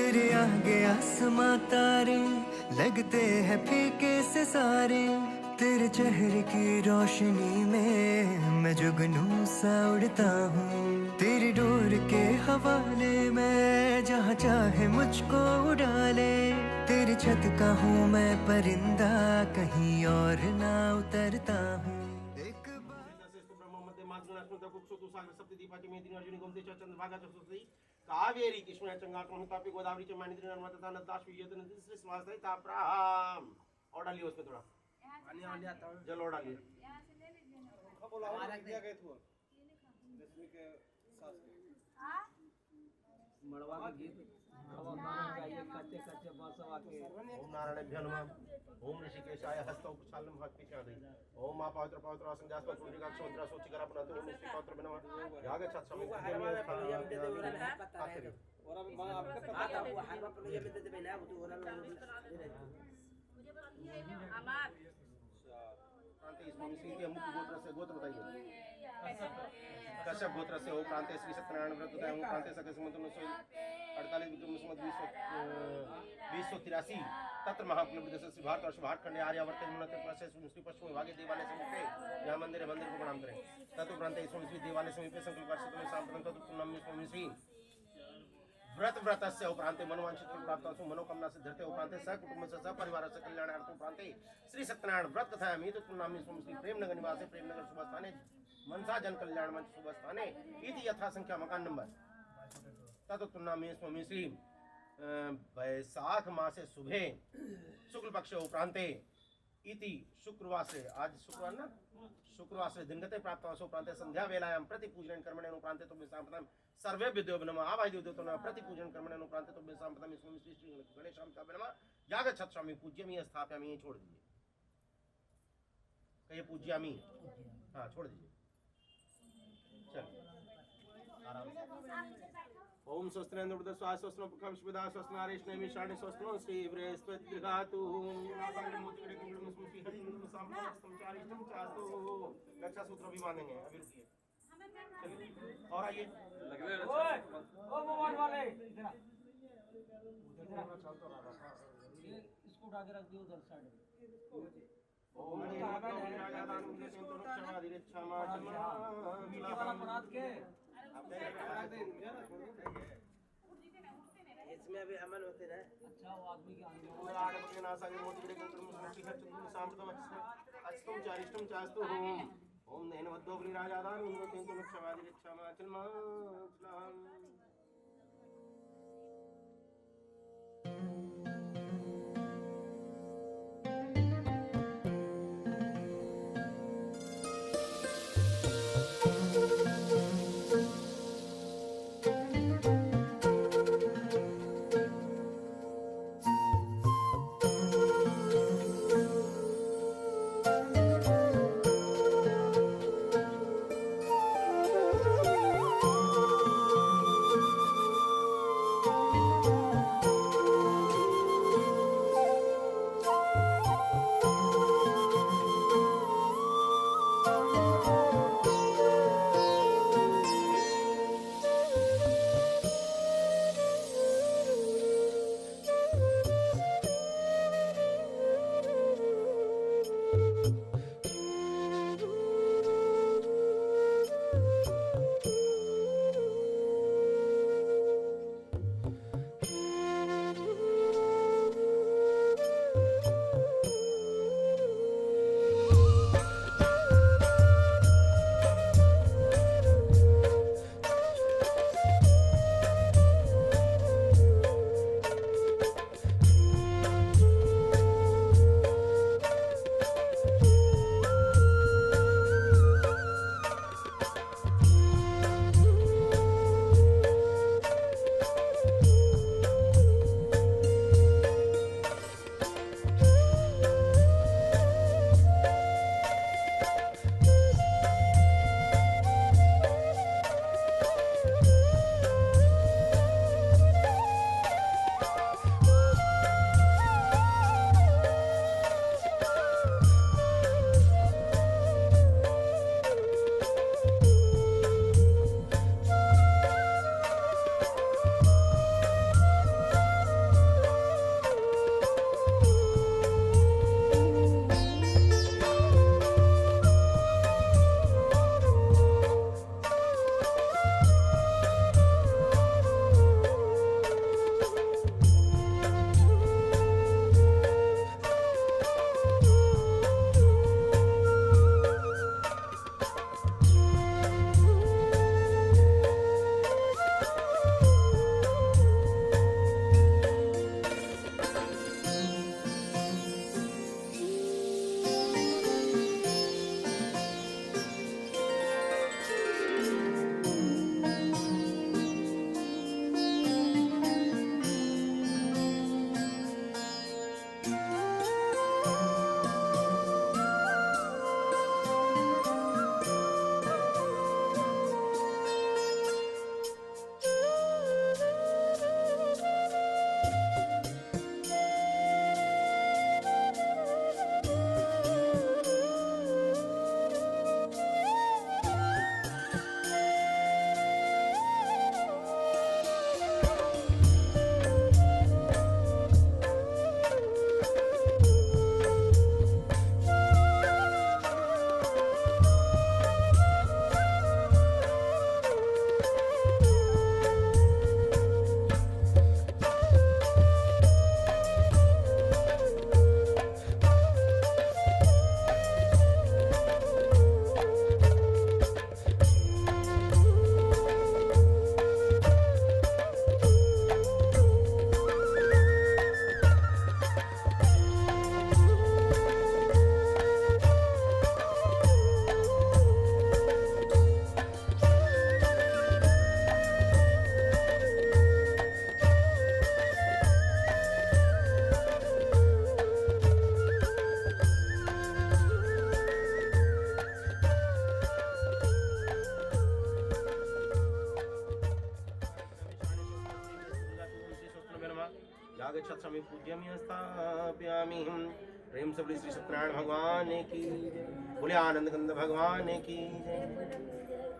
तेरे आगे आसमां तारे लगते हैं फीके से सारे, तेरे चेहरे की रोशनी में मैं जुगनू सा उड़ता हूँ। तेरी डोर के हवाले मैं जहाँ चाहे मुझको उड़ा ले, तेरी छत का हूँ मैं परिंदा कहीं और ना उतरता हूँ। कावेरी कृष्ण चंगापी गोदावरी चमानी नर्मदा नदी और डालिए उसमें थोड़ा जल और डालिए। ओम नारायणभ्यो नमः। ओम ऋषिकेशाय हस्तौ कुशालं भक्तिचादि। ओम मा पवित्र पवित्र संजास्पद पुंजिका क्षोत्र सोचिकरा पुनः ओम श्री पवित्र नमः। याग छत्समि और अब आपका पता है वो हाथ पर ये में देते ना वो तो और अमर प्रांत इसमें श्री के मुख गोत्र से गोत्र बताइए। कश्यप गोत्र से हो प्रांत श्री सत्यनारायण व्रत होता है। वो प्रांत सके संवत 1948 विक्रम संवत 2083 तत्र महाकुल श्री भारत और भारतखंड आर्यावर्त श्री पश्चिम विभागे देवालय समुखे यहाँ मंदिर को प्रणाम करें। तत्व प्रांत इसमें देवालय समीपे संकल्प वर्षित में सांप्रदायिक तत्व नाम में श्री व्रत से उपरांत मनोवांछित प्राप्त मनोकामना से धरते उपरांत सकुटुंब से सपरिवार से कल्याणार्थ उपरांत श्री सत्यनारायण व्रत कथा अमित पुण्यनामी श्री प्रेमनगर निवासी प्रेमनगर शुभ स्थाने मनसा जन कल्याण मंच शुभ स्थाने इति यथा संख्या मकान नंबर तत्पुण्यनामी स्वामी श्री वैशाख मासे शुभे शुक्ल पक्ष उपरांते इति शुक्रवार से आज शुक्रवार ना शुक्रवार से दिनगते प्राप्त उपरांत संध्या वेलायां प्रति पूजन कर्मणे अनुप्रांते तो सांप्रदायिक सर्वे विद्यो नमः आवाय देवतो नमः प्रति पूजन कर्मणे अनुप्रांते तो सांप्रदायिक स्वामी श्री श्री गणेशाम का नमः याग छत्रामि पूज्यमि स्थापयामि छोड़ दीजिए। कहिए पूज्यामि। हां छोड़ दीजिए। चल आराम से। ओम स्वस्तिरेन्द्र बुद्ध स्वाहा स्वस्तिनो पुखम विदा स्वस्तिनारेश नैमि शाणे स्वस्तिनो श्री बृहस्पति दृघातु रक्षा सूत्र भी बांधेंगे। अभी रुकिए और आइए ओ मोबाइल वाले इधर इसको उठा के रख दियो उधर साइड में। ओम इसमें अभी अमन होते रहे। अच्छा वो आदमी के ओम नैन वद्धोग्नि राजादान तेंतु क्षमादि क्षमा चलमा गच्छामि पूज्यामि स्थापयामि। प्रेम से बोले श्री सत्यनारायण भगवान की, बोले आनंद कंद भगवान की जय।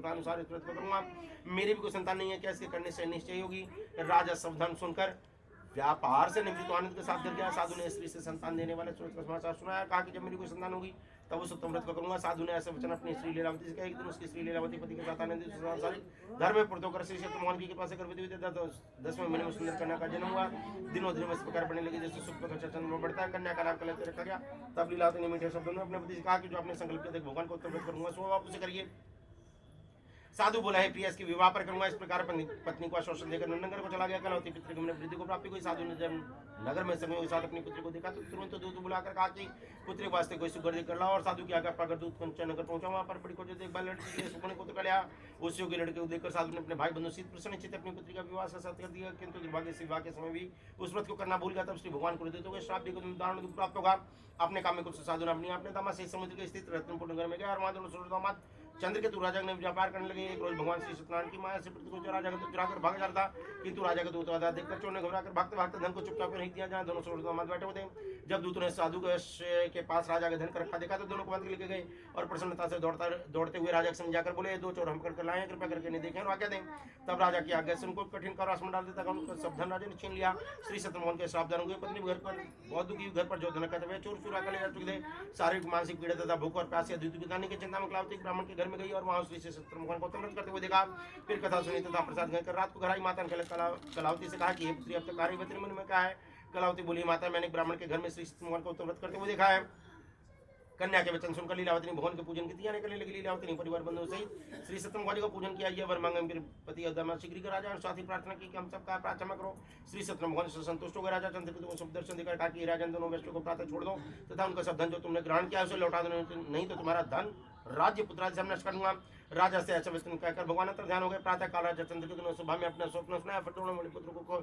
अनुसार इस व्रत को करूंगा। मेरी भी कोई संतान नहीं है, क्या इसके करने से निश्चय होगी। राजा सावधान सुनकर व्यापार से निवृत्त आनंद के साथ डर गया। साधु ने स्त्री से संतान देने वाले सूरज का समाचार सुनाया। कहा कि जब मेरी कोई संतान होगी तब उस उत्तम व्रत को करूंगा। साधु ने ऐसा वचन अपनी स्त्री लीलावती से कहा। एक दिन उसकी स्त्री लीलावती पति के साथ आनंद घर में पूर्तो कर श्री सत्यनारायण की कृपा से गर्भवती हुई। 10वें महीने में सुंदर कन्या का जन्म हुआ। दिनों दिन में इस प्रकार बढ़ने लगी जैसे सुख का चंद्रमा बढ़ता है। कन्या का नाम कलश रखा गया। तब लीलावती ने मीठे शब्दों में अपने पति से कहा कि जो अपने संकल्प किया भगवान को उत्तम व्रत करूंगा सो आप उसे करिए। साधु बोला है प्रिया इसके विवाह पर करूंगा। इस प्रकार पत्नी को आश्वासन देकर नंदनगर को चला गया। कलौती पुत्र की वृद्धि को प्राप्ति हुई। साधु ने जब नगर में समय के साथ अपनी पुत्री को देखा तो तुरंत दूत बुलाकर कहा कि पुत्री वास्ते कोई सुगढ़ कर लाओ। और साधु की आज्ञा पाकर दूत नगर पहुंचा। वहां पर बड़ी को देख बाल लड़की के सुपने पुत्र का लिया। उस योग्य लड़के को देखकर साधु ने अपने भाई बंधु शीत प्रसन्न चित्त अपनी पुत्री का विवाह साथ कर दिया। किंतु दुर्भाग्य से विवाह के समय भी उस व्रत को करना भूल गया। तब श्री भगवान को देते हुए श्राप देकर दारुण प्राप्त होगा। अपने काम में कुछ साधु ने अपने दामाद से समुद्र के स्थित रत्नपुर नगर में गया। और वहां दोनों दामाद चंद्रकेतु राजा ने व्यापार करने लगे। एक रोज भगवान श्री सत्यनारायण की माया से प्रतिकोच राजा का चुराकर भाग जा रहा था। किंतु राजा का दूत आधा देखकर चोर ने घबराकर भागते भागते धन को चुपचाप नहीं दिया। जहाँ दोनों दामाद बैठे हुए थे। जब दूत ने साधु के पास राजा का धन का रखा देखा तो दोनों को बांध के लेके गए। और प्रसन्नता से दौड़ते हुए राजा को समझाकर बोले दो चोर हम करके लाए, कृपया करके नहीं देखें और आज्ञा दें। तब राजा की आज्ञा से उनको कठिन कारावास में डाल देता। उनका सब धन राजा ने छीन लिया। श्री सत्यनारायण के श्राप हुए। पत्नी घर पर बहुत दुखी, घर पर जो धन कहते हुए चोर चुरा कर ले जा चुके थे। शारीरिक मानसिक पीड़ा तथा भूख और प्यास या द्वितीय पितानी की चिंता में कलावती ब्राह्मण के घर में गई। और वहां श्री सत्यनारायण को व्रत करते हुए देखा। फिर कथा सुनी तथा प्रसाद खाकर रात को घर आई। माता ने कलावती से कहा कि पुत्री अब तक कार्य मन में क्या है। कलावती बोली माता मैंने ब्राह्मण के घर में श्री सत्यनारायण को व्रत करते हुए देखा है। कन्या के वचन सुनकर लीलावती ने भगवान के पूजन की तैयारी करने लगी। लीलावती ने परिवार बंधुओं सहित श्री सत्यनारायण का पूजन किया। यह वर मांगे फिर पति दामाद शीघ्र के राजा साथ ही प्रार्थना की कि हम सबका प्रार्थना करो। श्री सत्यनारायण से संतुष्ट हो गए। राजा चंद्रकेतु को दर्शन देकर कहा कि राजन दोनों वैश्यों को प्रातः छोड़ दो तथा उनका सब धन जो तुमने ग्रहण किया उसे लौटा दो, नहीं तो तुम्हारा धन राज्य पुत्रादि से नष्ट करूंगा। राजा से ऐसा वचन कहकर भगवान अंतर ध्यान हो गए। प्रातः काल राजा चंद्रकेतु ने सुबह में अपना स्वप्न सुनाया। फिर दोनों पुत्र को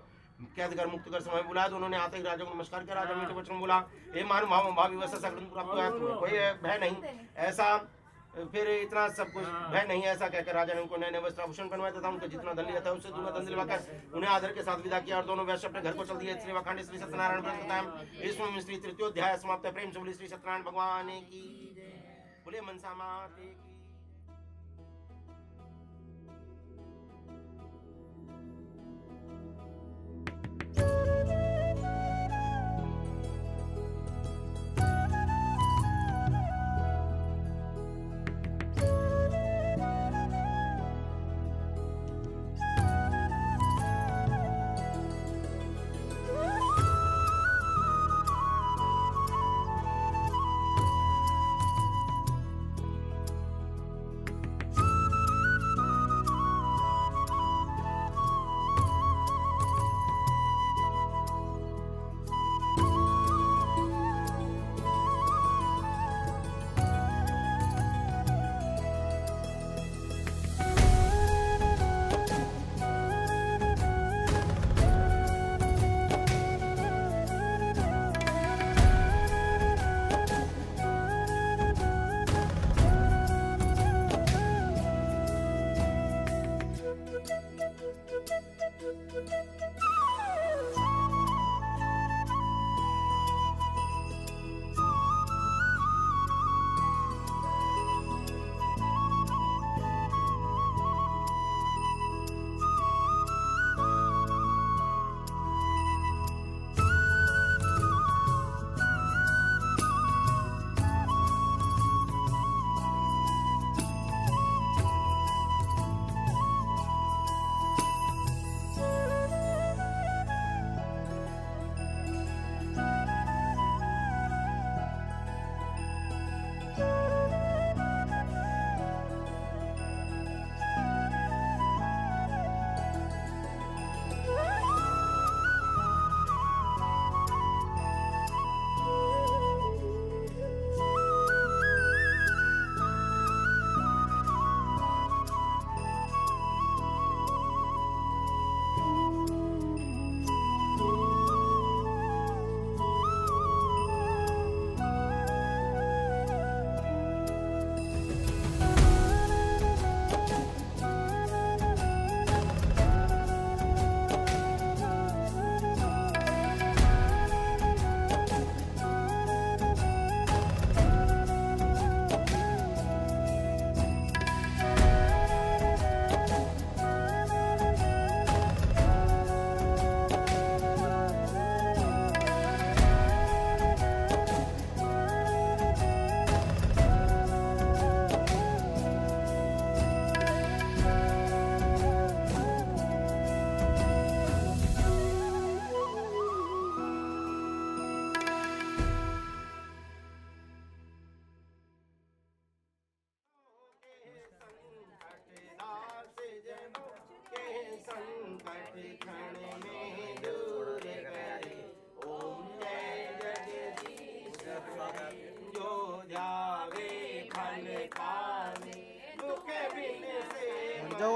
कैद कर मुक्त कर समय बुलाया। दोनों ने आते ही राजा को नमस्कार किया। राजा मीठे वचन बोला हे महानुभाव भावी वैसा सगुण प्राप्त हुआ, कोई भय नहीं ऐसा, फिर इतना सब कुछ भय नहीं ऐसा कहकर राजा ने उनको नए नए वस्त्र आभूषण बनवाया तथा उनको जितना धन लिया था उससे दूना धन दिलवाकर उन्हें आदर के साथ विदा किया। और दोनों वैश्य अपने घर को चल दिए। श्री वाखंड श्री सत्यनारायण व्रत बताया। इसमें श्री तृतीयोध्याय समाप्त है। प्रेम से बोले श्री सत्यनारायण भगवान की बोले मनसा माते की।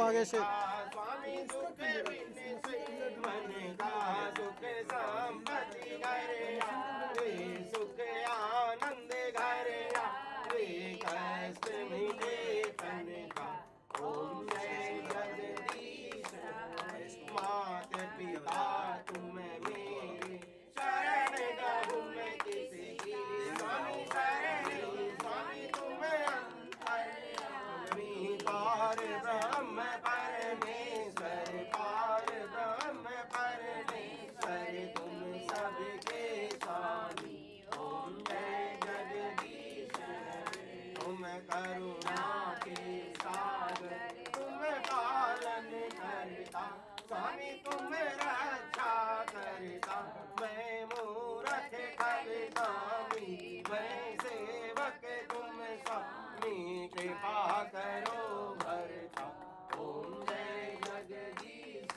आगे से। स्वामी सुख मन का सुख संपत्ति घर आवे, सुख आनंद घर आवे, कष्ट मिटे तन का। ओम जय जगदीश मात पिता तुम मेरे, शरण गहूँ मैं किसकी। स्वामी शरण स्वामी तुम अंतर्यामी, पार ब्रह्म परमेश्वर, पार ब्रह्म परमेश्वर, तुम सबके स्वामी। ओम जय जगदीश तुम करुणा के सागर, तुम पालन करता स्वामी, तुम रक्षा करता। मैं मूरख खलगामी, मैं सेवक तुम स्वामी, कृपा करो भरता। ओम जय जगदीश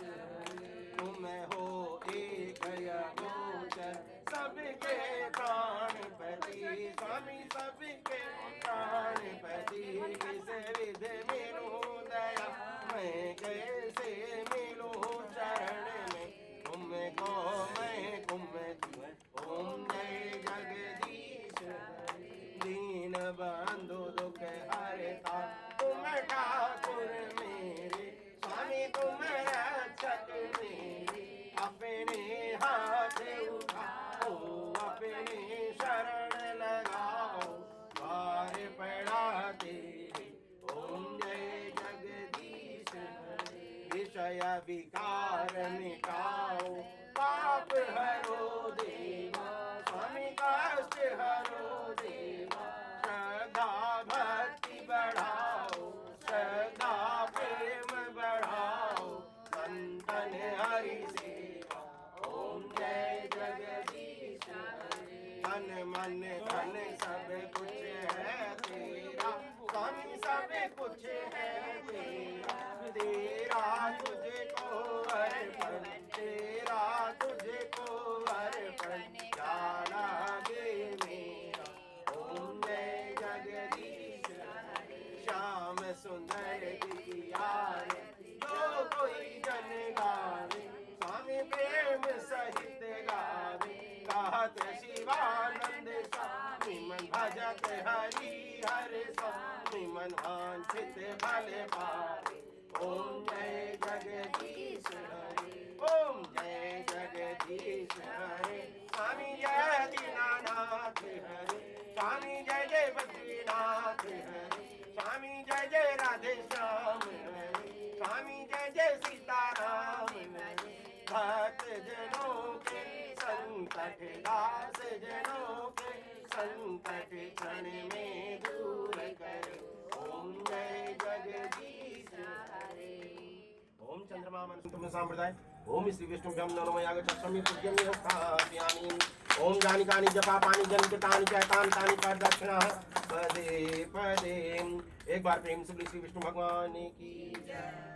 तुम हो एक अगोचर, सबके प्राणपति स्वामी, सबके प्राणपति। किस विध मिलूं दया मैं, कैसे मिलूं चरण में तुमको मैं तुम। ओम जय जगदीश दीन बंधु दुख हरता, तुम ठाकुर मेरे स्वामी, तुम रक्षक मेरे। अपने हाथ उठाओ, अपने शरण लगाओ, द्वार पड़ा तेरे। ओम जय जगदीश विषय विकार मिटाओ, पाप हरो देवा स्वामी, कष्ट हरो देवा। श्रद्धा भक्ति बढ़ाओ, श्रद्धा प्रेम बढ़ाओ, संतन हरि सेवा। ओम जय जगदीश तन मन धन सब कुछ है तेरा स्वामी, सब कुछ है तेरा। तेरा तुझको अर्पण, तेरा तुझको अर्पण, क्या लागे मेरा। ओम जय जगदीश श्याम सुंदर दिया जो कोई जन गावे, स्वामी प्रेम सहित गावे। गात शिवानंद स्वामी, मन भजत हरि हर स्वामी, मन वांछित फल पावे। ओम जय जगदीश हरे, ओम जय जगदीश हरे। स्वामी जय दीनानाथ हरे, स्वामी जय जय बद्रीनाथ हरे, स्वामी जय जय राधे श्याम हरे, स्वामी जय जय सीताराम हरे। भक्त जनों के संकट, दास जनों के संकट, क्षण में दूर करे। ओम जय जगदीश हरे। ओम चंद्रमा तुम सांप्रदाय, ओम श्री विष्णुभ्यं नमो यागच्छामि पूज्यं निरुक्तामि। ओम जानिकानि जपा पानी जनितानि च तानि तानि पर दक्षिणा पदे पदे। एक बार प्रेम से श्री विष्णु भगवान की जय।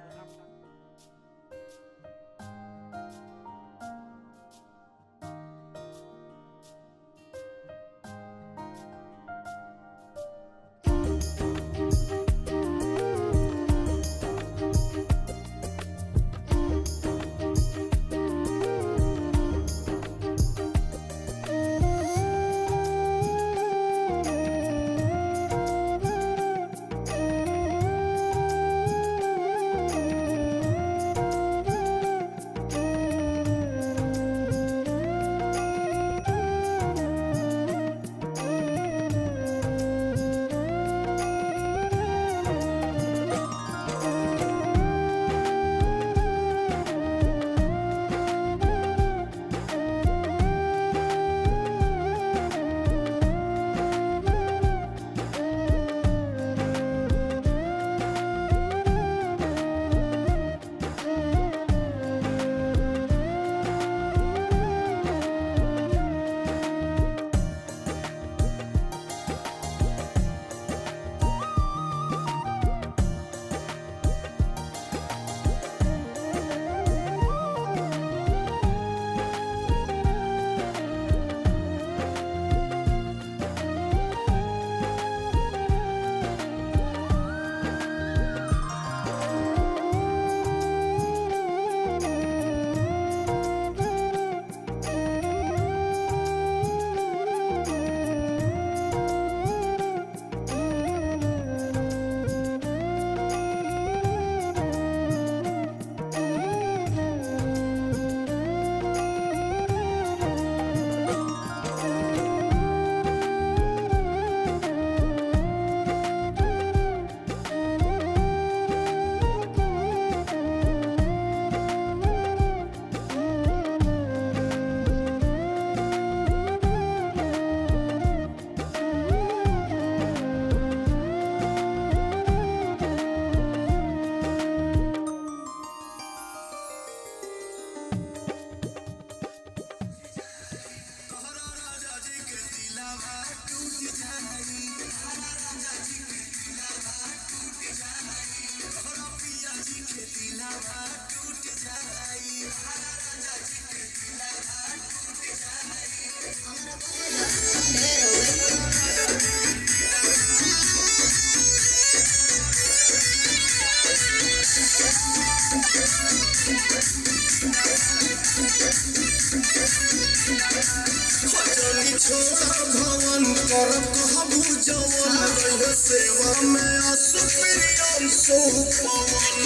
छोड़ा भवन कर कहबू जवन रह सेवा में असुप्रियम सुपवन।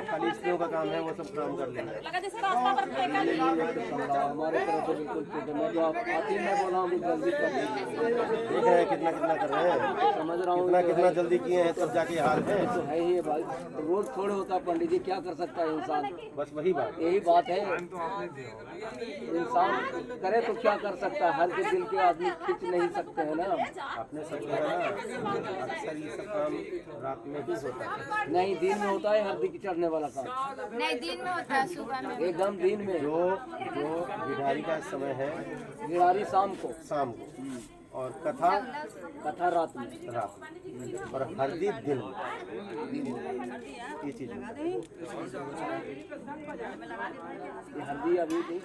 खाली स्त्रियों का काम है, वो सब काम कर लेंगे। हमारे तरफ से बिल्कुल ठीक है। मैं जो आप आती मैं बोला हूँ जल्दी कर दीजिए। देख रहे हैं कितना कितना कर रहे हैं, समझ रहा हूँ कितना कितना जल्दी किए हैं, तब जाके हाल है। तो है ही भाई, रोज थोड़े होता है पंडित जी, क्या कर सकता है इंसान। बस वही बात। यही बात है, इंसान करे तो क्या कर सकता है। हर के दिल के आदमी खींच नहीं सकते हैं ना। अपने सब जो है ना, अक्सर ये सब काम रात में ही होता है। नहीं, दिन में होता है हल्दी की चढ़ने वाला काम। नहीं, दिन में होता है, सुबह में। एकदम दिन में। जो गिरधारी का समय है गिरधारी शाम को, और कथा कथा रात में। रात और हल्दी दिन में। ये चीज ये हल्दी अभी थी।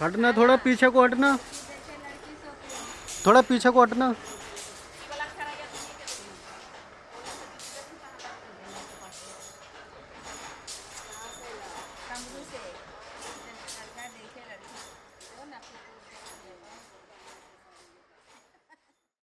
हटना, थोड़ा पीछे को हटना, थोड़ा पीछे को हटना। कमरू से देखे लड़की वो ना